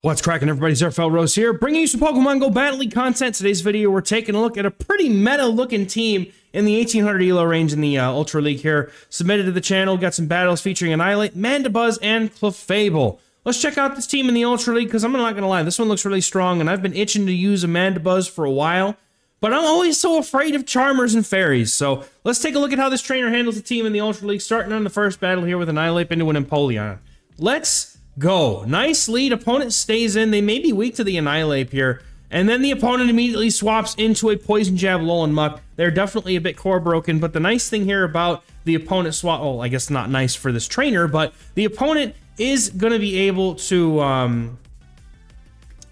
What's cracking, everybody? XehrFelrose here, bringing you some Pokemon GO Battle League content. Today's video, we're taking a look at a pretty meta-looking team in the 1800 ELO range in the Ultra League here. Submitted to the channel, got some battles featuring Annihilate, Mandibuzz, and Clefable. Let's check out this team in the Ultra League, because I'm not going to lie, this one looks really strong, and I've been itching to use a Mandibuzz for a while, but I'm always so afraid of Charmers and Fairies. So let's take a look at how this trainer handles the team in the Ultra League, starting on the first battle here with Annihilate into an Empoleon. Let's go. Nice lead. Opponent stays in. They may be weak to the Annihilate here. And then the opponent immediately swaps into a Poison Jab, Alolan Muck. They're definitely a bit core broken, but the nice thing here about the opponent swap, well, I guess not nice for this trainer, but the opponent is going to be able to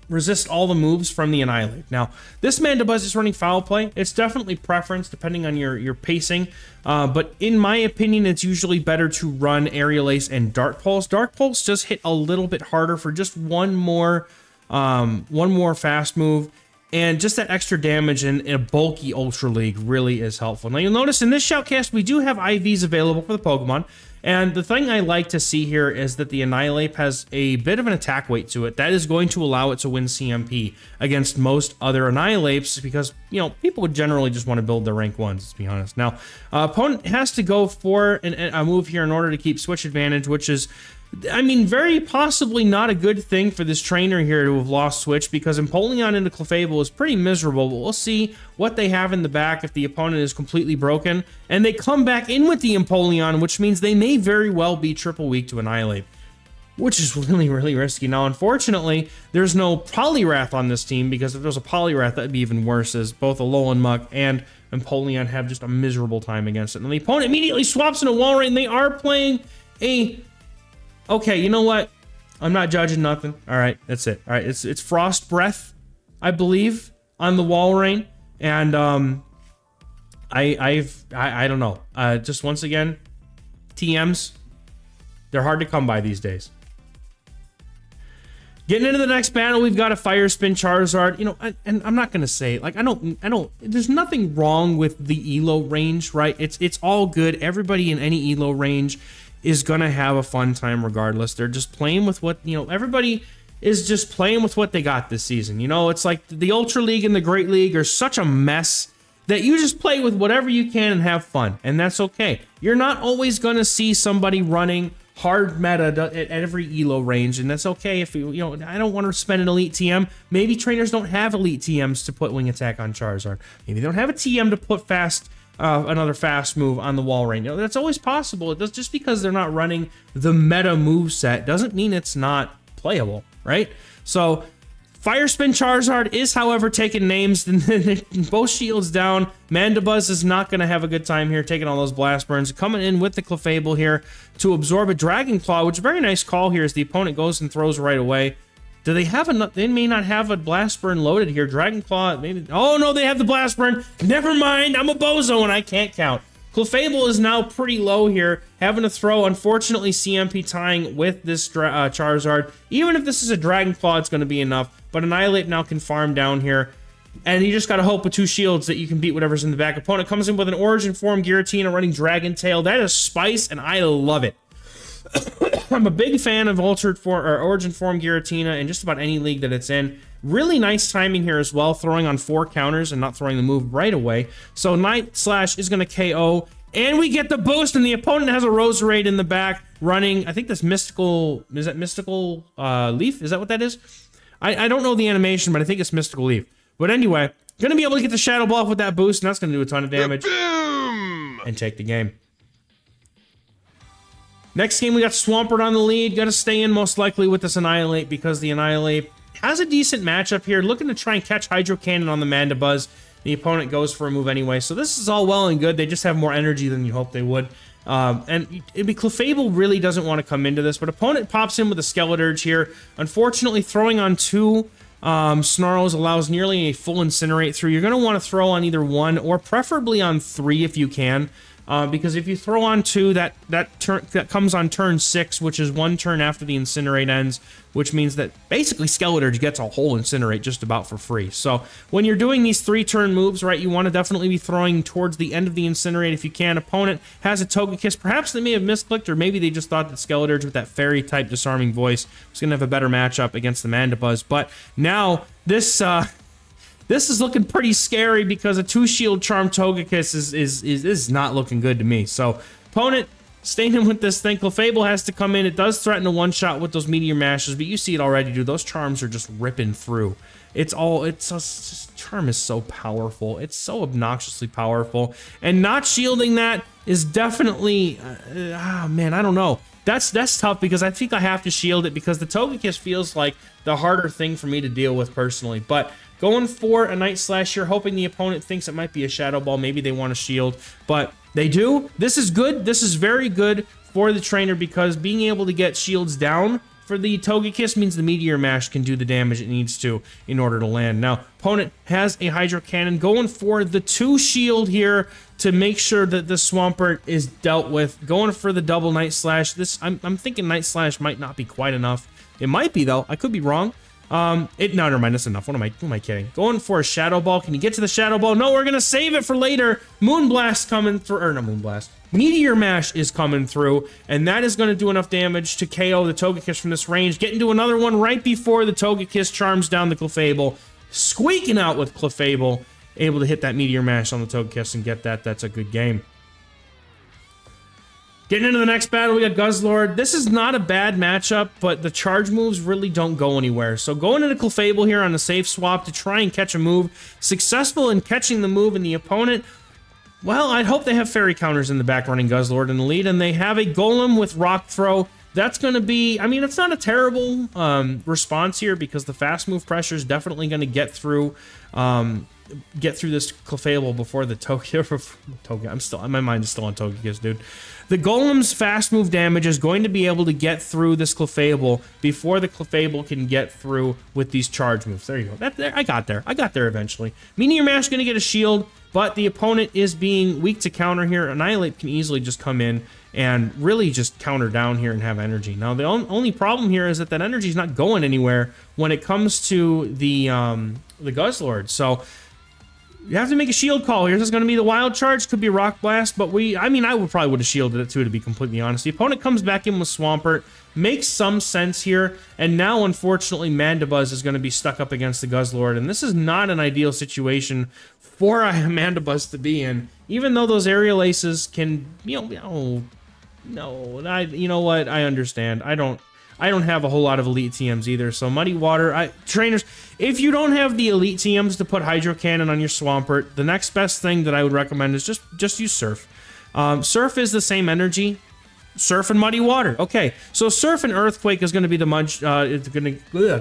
resist all the moves from the Annihilate. Now, this Mandibuzz is running Foul Play. It's definitely preference depending on your pacing, but in my opinion, it's usually better to run Aerial Ace and Dark Pulse. Dark Pulse just hit a little bit harder for just one more fast move, and just that extra damage in a bulky Ultra League really is helpful. Now, you'll notice in this Shoutcast, we do have IVs available for the Pokemon. And the thing I like to see here is that the Annihilate has a bit of an attack weight to it. That is going to allow it to win CMP against most other Annihilates because, you know, people would generally just want to build their rank 1s, let's be honest. Now, opponent has to go for a move here in order to keep switch advantage, which is, I mean, very possibly not a good thing for this trainer here to have lost switch, because Empoleon into Clefable is pretty miserable, but we'll see what they have in the back if the opponent is completely broken, and they come back in with the Empoleon, which means they may very well be triple weak to Annihilate, which is really, really risky. Now, unfortunately, there's no Poliwrath on this team, because if there's a Poliwrath, that'd be even worse, as both Alolan Muck and Empoleon have just a miserable time against it. And the opponent immediately swaps into Walrein. They are playing a... Okay, you know what? I'm not judging nothing. All right, that's it. All right, it's Frost Breath, I believe, on the Walrein, and I don't know. Just once again, TMs, they're hard to come by these days. Getting into the next battle, we've got a Fire Spin Charizard. You know, and I'm not gonna say, like, I don't. There's nothing wrong with the Elo range, right? It's all good. Everybody in any Elo range is gonna have a fun time regardless. They're just playing with what, you know, everybody is just playing with what they got this season. You know, it's like the Ultra League and the Great League are such a mess that you just play with whatever you can and have fun, and that's okay. You're not always gonna see somebody running hard meta at every Elo range, and that's okay. If you know, I don't want to spend an elite TM. Maybe trainers don't have elite TMs to put Wing Attack on Charizard. Maybe they don't have a TM to put another fast move on the Walrein. You know, that's always possible. It does, just because they're not running the meta move set doesn't mean it's not playable, right? So Fire Spin Charizard is, however, taking names. Both shields down. Mandibuzz is not going to have a good time here, taking all those Blast Burns. Coming in with the Clefable here to absorb a Dragon Claw, which is a very nice call here as the opponent goes and throws right away. Do they have enough? They may not have a Blast Burn loaded here. Dragon Claw, maybe. Oh, no, they have the Blast Burn. Never mind. I'm a bozo and I can't count. Clefable is now pretty low here, having to throw, unfortunately, CMP tying with this Charizard. Even if this is a Dragon Claw, it's going to be enough. But Annihilate now can farm down here. And you just got to hope with two shields that you can beat whatever's in the back. Opponent comes in with an Origin Form Giratina running Dragon Tail. That is spice, and I love it. I'm a big fan of Origin Form Giratina in just about any league that it's in. Really nice timing here as well, throwing on 4 counters and not throwing the move right away. So Night Slash is going to KO, and we get the boost, and the opponent has a Roserade in the back running, I think that's Mystical, is that Mystical Leaf? Is that what that is? I don't know the animation, but I think it's Mystical Leaf. But anyway, going to be able to get the Shadow Ball off with that boost, and that's going to do a ton of damage. And take the game. Next game, we got Swampert on the lead. Got to stay in most likely with this Annihilate because the Annihilate has a decent matchup here. Looking to try and catch Hydro Cannon on the Mandibuzz. The opponent goes for a move anyway. So this is all well and good. They just have more energy than you hope they would. And Clefable really doesn't want to come into this, but opponent pops in with a Skeledirge here. Unfortunately, throwing on 2 Snarls allows nearly a full Incinerate through. You're going to want to throw on either 1 or preferably on 3 if you can. because if you throw on 2, that comes on turn 6, which is 1 turn after the Incinerate ends, which means that basically Skeleturge gets a whole Incinerate just about for free. So when you're doing these 3-turn moves, right, you want to definitely be throwing towards the end of the Incinerate if you can. Opponent has a Togekiss. Perhaps they may have misclicked, or maybe they just thought that Skeleturge with that Fairy-type Disarming Voice was going to have a better matchup against the Mandibuzz. But now this is looking pretty scary because a 2-shield Charm Togekiss is not looking good to me. So, opponent staying in with this thing. Clefable has to come in. It does threaten a one-shot with those Meteor Mashes, but you see it already, dude. Those charms are just ripping through. Charm is so powerful. It's so obnoxiously powerful. And not shielding that is definitely, man, I don't know. That's tough because I think I have to shield it because the Togekiss feels like the harder thing for me to deal with personally. But going for a Night Slash here, hoping the opponent thinks it might be a Shadow Ball. Maybe they want to shield, but they do. This is good. This is very good for the trainer because being able to get shields down for the Togekiss means the Meteor Mash can do the damage it needs to in order to land. Now, opponent has a Hydro Cannon going for the 2 shield here to make sure that the Swampert is dealt with. Going for the double Night Slash. I'm thinking Night Slash might not be quite enough. It might be, though. I could be wrong. No, never mind, that's enough. Who am I kidding? Going for a Shadow Ball. Can you get to the Shadow Ball? No, we're gonna save it for later. Moonblast coming through, or not Moonblast. Meteor Mash is coming through, and that is gonna do enough damage to KO the Togekiss from this range. Get into another one right before the Togekiss charms down the Clefable. Squeaking out with Clefable, able to hit that Meteor Mash on the Togekiss and get that. That's a good game. Getting into the next battle, we got Guzzlord. This is not a bad matchup, but the charge moves really don't go anywhere. So going into Clefable here on a safe swap to try and catch a move. Successful in catching the move, and the opponent, well, I'd hope they have Fairy counters in the back running Guzzlord in the lead, and they have a Golem with Rock Throw. That's going to be, I mean, it's not a terrible response here because the fast move pressure is definitely going to get through this Clefable before the Togekiss. My mind is still on Togekiss, dude. The Golem's fast move damage is going to be able to get through this Clefable before the Clefable can get through with these charge moves. There you go. I got there. I got there eventually. Meteor Mash going to get a shield, but the opponent is being weak to counter here. Annihilate can easily just come in and really just counter down here and have energy. Now, the only problem here is that energy is not going anywhere when it comes to the Guzzlord. So you have to make a shield call here. This is going to be the Wild Charge. Could be Rock Blast, but I probably would have shielded it too, to be completely honest. The opponent comes back in with Swampert. Makes some sense here. And now, unfortunately, Mandibuzz is going to be stuck up against the Guzzlord. And this is not an ideal situation for a Mandibuzz to be in. Even though those Aerial Aces can, you know what? I understand. I don't have a whole lot of elite TMs either, so Muddy Water, trainers, if you don't have the elite TMs to put Hydro Cannon on your Swampert, the next best thing that I would recommend is just use Surf. Surf is the same energy. Surf and Muddy Water. Okay, so Surf and Earthquake is going to be the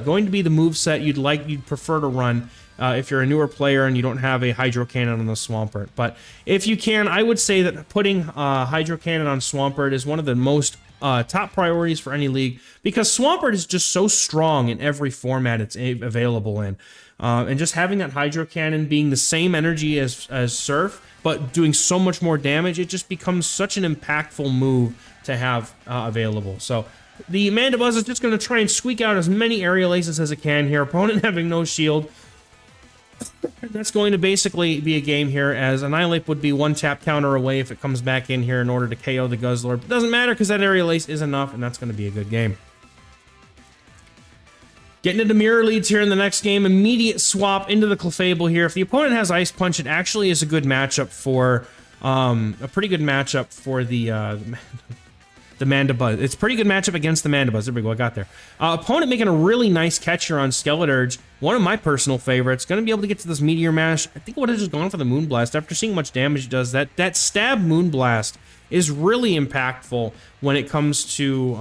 going to be the moveset you'd prefer to run if you're a newer player and you don't have a Hydro Cannon on the Swampert. But if you can, I would say that putting Hydro Cannon on Swampert is one of the most top priorities for any league, because Swampert is just so strong in every format it's available in. And just having that Hydro Cannon being the same energy as Surf, but doing so much more damage, it just becomes such an impactful move to have available. So the Mandibuzz is just going to try and squeak out as many Aerial Aces as it can here. Opponent having no shield. That's going to basically be a game here, as Annihilate would be one tap counter away if it comes back in here in order to KO the Guzzlord. It doesn't matter because that Aerial Ace is enough, and that's going to be a good game. Getting into mirror leads here in the next game. Immediate swap into the Clefable here. If the opponent has Ice Punch, it actually is a good matchup for a pretty good matchup for the Mandibuzz. It's a pretty good matchup against the Mandibuzz. There we go, I got there. Opponent making a really nice catch here on Skeleturge. One of my personal favorites. Going to be able to get to this Meteor Mash. I think I would have just gone for the Moonblast. After seeing how much damage it does, that stab Moonblast is really impactful when it comes to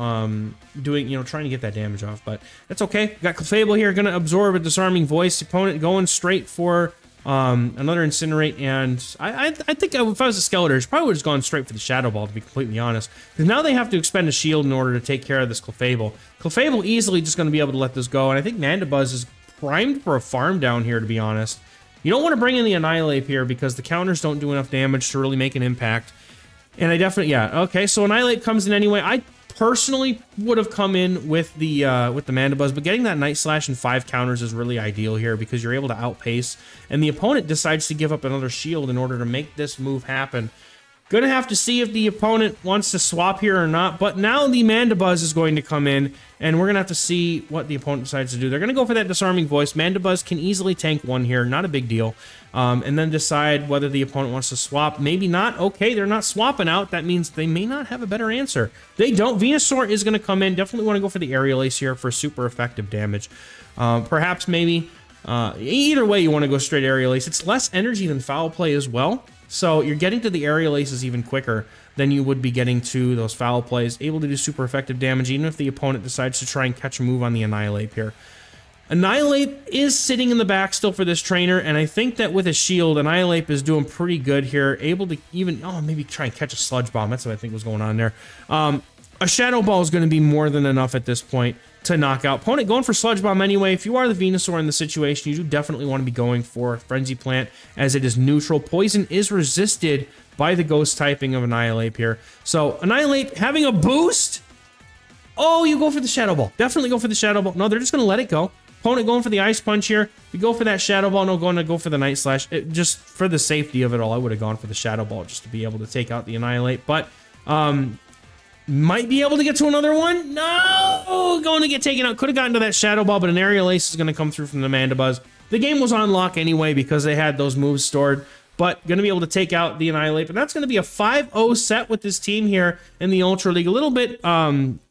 trying to get that damage off. But that's okay. Got Clefable here, going to absorb a Disarming Voice. Opponent going straight for another Incinerate, and I think if I was a Skeleturge, probably would have just gone straight for the Shadow Ball, to be completely honest. Because now they have to expend a shield in order to take care of this Clefable. Clefable easily just going to be able to let this go, and I think Mandibuzz is primed for a farm down here, to be honest. You don't want to bring in the Annihilate here because the counters don't do enough damage to really make an impact. And I definitely, yeah, okay, so Annihilate comes in anyway. I personally would have come in with the Mandibuzz, but getting that Night Slash and 5 counters is really ideal here because you're able to outpace, and the opponent decides to give up another shield in order to make this move happen. Gonna have to see if the opponent wants to swap here or not, but now the Mandibuzz is going to come in, and we're gonna have to see what the opponent decides to do. They're gonna go for that Disarming Voice. Mandibuzz can easily tank 1 here, not a big deal, and then decide whether the opponent wants to swap. Maybe not. Okay, they're not swapping out. That means they may not have a better answer. They don't. Venusaur is gonna come in. Definitely want to go for the Aerial Ace here for super effective damage. Perhaps maybe either way you want to go straight Aerial Ace. It's less energy than Foul Play as well. So you're getting to the Aerial Aces even quicker than you would be getting to those Foul Plays. Able to do super effective damage, even if the opponent decides to try and catch a move on the Annihilate here. Annihilate is sitting in the back still for this trainer, and I think that with a shield, Annihilate is doing pretty good here. Able to even, maybe try and catch a Sludge Bomb. That's what I think was going on there. A Shadow Ball is going to be more than enough at this point to knock out. Opponent going for Sludge Bomb anyway. If you are the Venusaur in the situation, you do definitely want to be going for Frenzy Plant as it is neutral. Poison is resisted by the Ghost typing of Annihilate here. So Annihilate having a boost. Oh, you go for the Shadow Ball. Definitely go for the Shadow Ball. No, they're just going to let it go. Opponent going for the Ice Punch here. You go for that Shadow Ball. No, going to go for the Night Slash. Just for the safety of it all, I would have gone for the Shadow Ball just to be able to take out the Annihilate. But might be able to get to another one. No! Going to get taken out. Could have gotten to that Shadow Ball, but an Aerial Ace is going to come through from the Mandibuzz. The game was on lock anyway because they had those moves stored, but going to be able to take out the Annihilate. But that's going to be a 5-0 set with this team here in the Ultra League. A little bit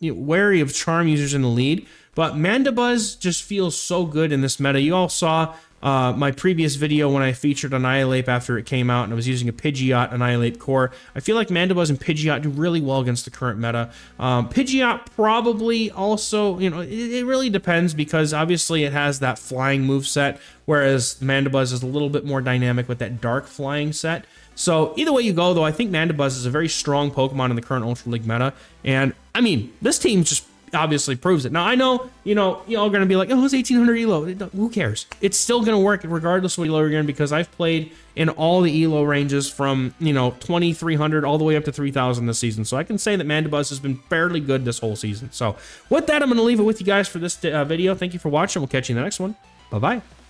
wary of Charm users in the lead, but Mandibuzz just feels so good in this meta. You all saw my previous video when I featured Annihilate after it came out and I was using a Pidgeot Annihilate core. I feel like Mandibuzz and Pidgeot do really well against the current meta. Pidgeot probably also, it really depends because obviously it has that flying move set, whereas Mandibuzz is a little bit more dynamic with that dark flying set. So either way you go, though, I think Mandibuzz is a very strong Pokemon in the current Ultra League meta. And I mean, this team just obviously proves it. Now, I know, y'all are going to be like, oh, it's 1800 ELO. Who cares? It's still going to work regardless of what ELO you're in because I've played in all the ELO ranges from, 2300 all the way up to 3000 this season. So I can say that Mandibuzz has been fairly good this whole season. So with that, I'm going to leave it with you guys for this video. Thank you for watching. We'll catch you in the next one. Bye-bye.